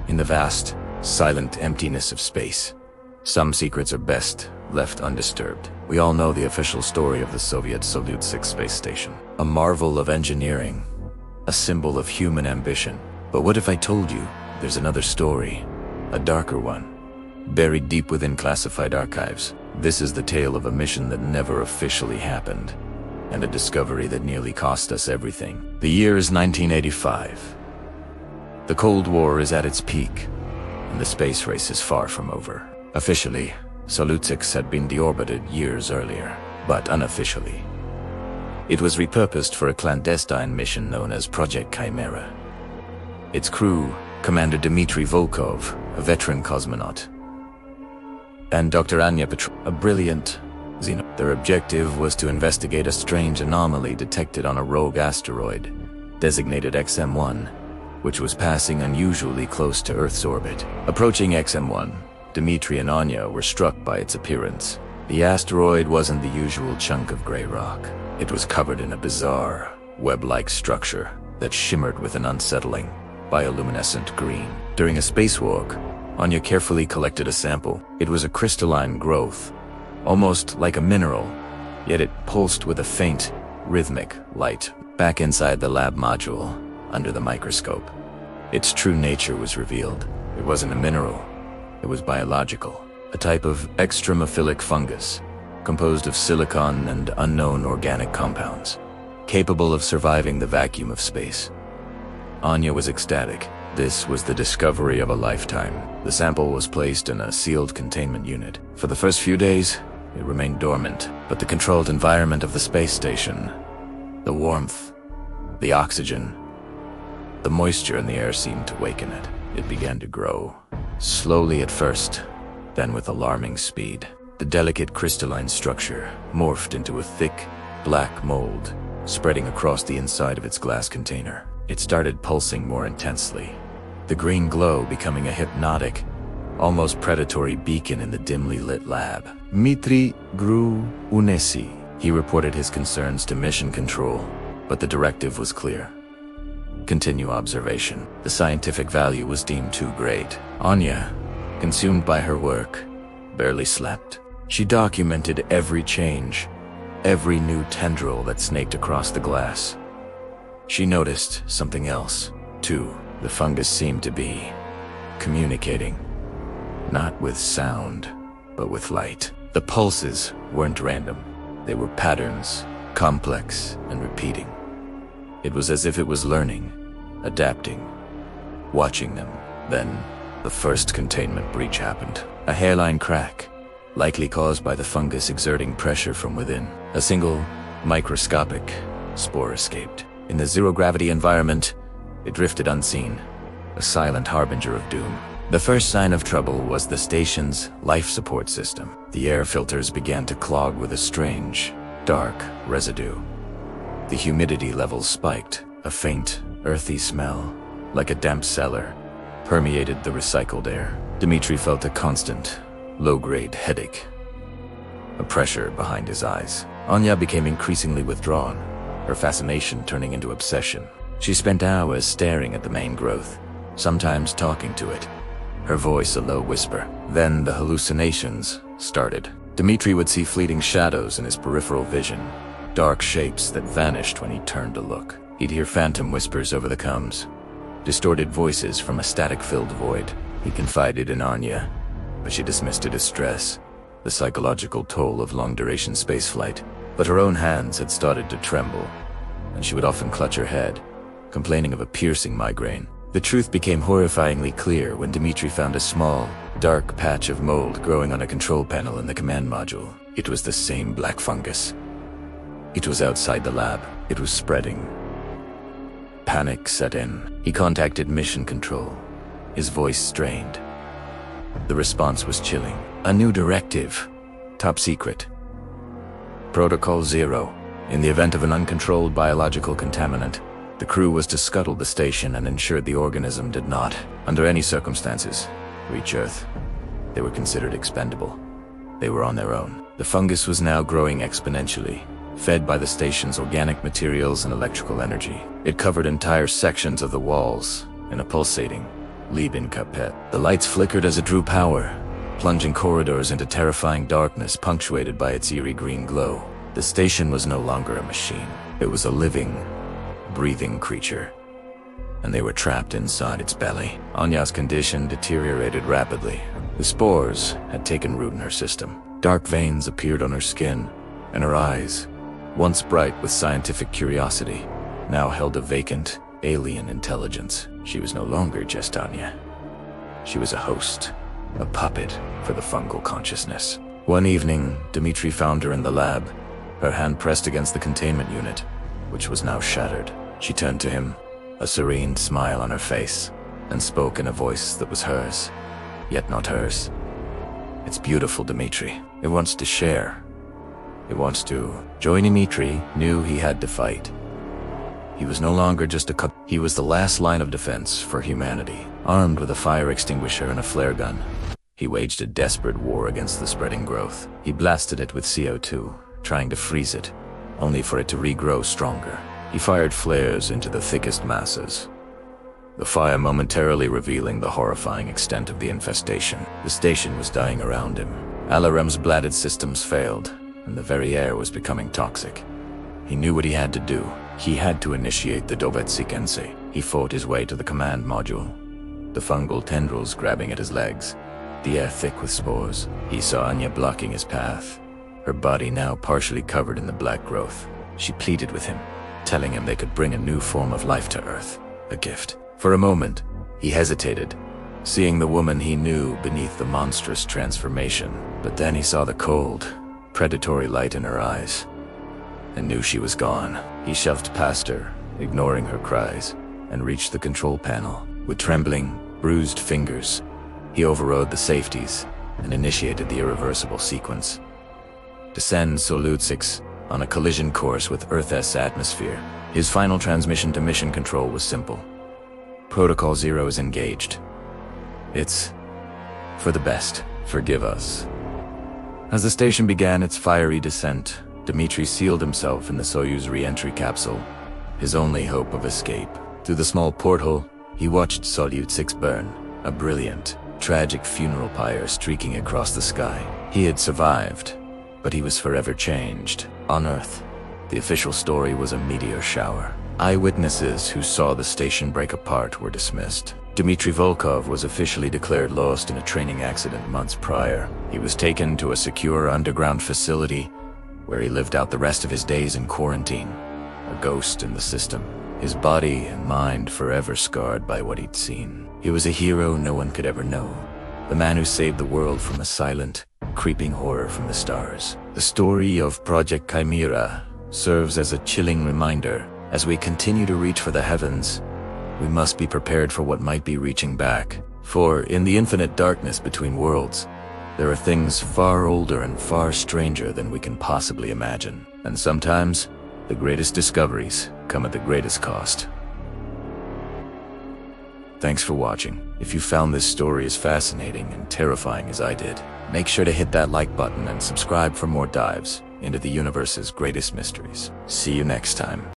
in the vast, silent emptiness of space. Some secrets are best left undisturbed. We all know the official story of the Soviet Salyut 6 space station. A marvel of engineering, a symbol of human ambition. But what if I told you there's another story, a darker one, buried deep within classified archives? This is the tale of a mission that never officially happened, and a discovery that nearly cost us everything. The year is 1985. The Cold War is at its peak, and the space race is far from over. Officially, Salyut 6 had been deorbited years earlier, but unofficially, it was repurposed for a clandestine mission known as Project Chimera. Its crew, Commander Dmitry Volkov, a veteran cosmonaut, and Dr. Anya a brilliant Xeno. Their objective was to investigate a strange anomaly detected on a rogue asteroid, designated XM1, which was passing unusually close to Earth's orbit. Approaching XM1, Dmitry and Anya were struck by its appearance. The asteroid wasn't the usual chunk of gray rock. It was covered in a bizarre, web-like structure that shimmered with an unsettling, bioluminescent green. During a spacewalk, Anya carefully collected a sample. It was a crystalline growth, almost like a mineral, yet it pulsed with a faint, rhythmic light. Back inside the lab module, under the microscope, its true nature was revealed. It wasn't a mineral, it was biological, a type of extremophilic fungus, composed of silicon and unknown organic compounds, capable of surviving the vacuum of space. Anya was ecstatic. This was the discovery of a lifetime. The sample was placed in a sealed containment unit. For the first few days, it remained dormant, but the controlled environment of the space station, the warmth, the oxygen, the moisture in the air seemed to waken it. It began to grow, slowly at first, then with alarming speed. The delicate crystalline structure morphed into a thick, black mold, spreading across the inside of its glass container. It started pulsing more intensely, the green glow becoming a hypnotic, almost predatory beacon in the dimly lit lab. Dmitry grew unesi. He reported his concerns to mission control, but the directive was clear. Continue observation. The scientific value was deemed too great. Anya, consumed by her work, barely slept. She documented every change, every new tendril that snaked across the glass. She noticed something else, too. The fungus seemed to be communicating, not with sound, but with light. The pulses weren't random. They were patterns, complex and repeating. It was as if it was learning, adapting, watching them. Then, the first containment breach happened. A hairline crack, likely caused by the fungus exerting pressure from within. A single, microscopic spore escaped. In the zero-gravity environment, it drifted unseen, a silent harbinger of doom. The first sign of trouble was the station's life support system. The air filters began to clog with a strange, dark residue. The humidity levels spiked. A faint, earthy smell, like a damp cellar, permeated the recycled air. Dmitry felt a constant, low-grade headache, a pressure behind his eyes. Anya became increasingly withdrawn, her fascination turning into obsession. She spent hours staring at the main growth, sometimes talking to it, her voice a low whisper. Then the hallucinations started. Dmitry would see fleeting shadows in his peripheral vision, dark shapes that vanished when he turned to look. He'd hear phantom whispers over the comms, distorted voices from a static-filled void. He confided in Anya, but she dismissed it as stress, the psychological toll of long-duration spaceflight. But her own hands had started to tremble, and she would often clutch her head, complaining of a piercing migraine. The truth became horrifyingly clear when Dmitry found a small, dark patch of mold growing on a control panel in the command module. It was the same black fungus. It was outside the lab. It was spreading. Panic set in. He contacted mission control, his voice strained. The response was chilling. A new directive. Top secret. Protocol 0. In the event of an uncontrolled biological contaminant, the crew was to scuttle the station and ensure the organism did not, under any circumstances, reach Earth. They were considered expendable. They were on their own. The fungus was now growing exponentially, fed by the station's organic materials and electrical energy. It covered entire sections of the walls in a pulsating, Lieben Kapet. The lights flickered as it drew power, plunging corridors into terrifying darkness punctuated by its eerie green glow. The station was no longer a machine. It was a living, breathing creature, and they were trapped inside its belly. Anya's condition deteriorated rapidly. The spores had taken root in her system. Dark veins appeared on her skin, and her eyes, once bright with scientific curiosity, now held a vacant, alien intelligence. She was no longer just Anya. She was a host, a puppet for the fungal consciousness. One evening, Dmitri found her in the lab, her hand pressed against the containment unit, which was now shattered. She turned to him, a serene smile on her face, and spoke in a voice that was hers, yet not hers. It's beautiful, Dmitri. It wants to share. It wants to. Dmitri knew he had to fight. He was no longer just a cup. He was the last line of defense for humanity. Armed with a fire extinguisher and a flare gun, he waged a desperate war against the spreading growth. He blasted it with CO2, trying to freeze it, only for it to regrow stronger. He fired flares into the thickest masses, the fire momentarily revealing the horrifying extent of the infestation. The station was dying around him. Alarem's bladed systems failed, and the very air was becoming toxic. He knew what he had to do. He had to initiate the Dovetsikensei. He fought his way to the command module, the fungal tendrils grabbing at his legs, the air thick with spores. He saw Anya blocking his path, her body now partially covered in the black growth. She pleaded with him, telling him they could bring a new form of life to Earth, a gift. For a moment, he hesitated, seeing the woman he knew beneath the monstrous transformation. But then he saw the cold, predatory light in her eyes, and knew she was gone. He shoved past her, ignoring her cries, and reached the control panel. With trembling, bruised fingers, he overrode the safeties and initiated the irreversible sequence. Descend Salyut 6 on a collision course with Earth's atmosphere. His final transmission to mission control was simple. Protocol 0 is engaged. It's for the best. Forgive us. As the station began its fiery descent, Dmitri sealed himself in the Soyuz re-entry capsule, his only hope of escape. Through the small porthole, he watched Salyut 6 burn, a brilliant, tragic funeral pyre streaking across the sky. He had survived, but he was forever changed. On Earth, the official story was a meteor shower. Eyewitnesses who saw the station break apart were dismissed. Dmitri Volkov was officially declared lost in a training accident months prior. He was taken to a secure underground facility where he lived out the rest of his days in quarantine, a ghost in the system, his body and mind forever scarred by what he'd seen. He was a hero no one could ever know, the man who saved the world from a silent, creeping horror from the stars. The story of Project Chimera serves as a chilling reminder. As we continue to reach for the heavens, we must be prepared for what might be reaching back. For in the infinite darkness between worlds, there are things far older and far stranger than we can possibly imagine. And sometimes, the greatest discoveries come at the greatest cost. Thanks for watching. If you found this story as fascinating and terrifying as I did, make sure to hit that like button and subscribe for more dives into the universe's greatest mysteries. See you next time.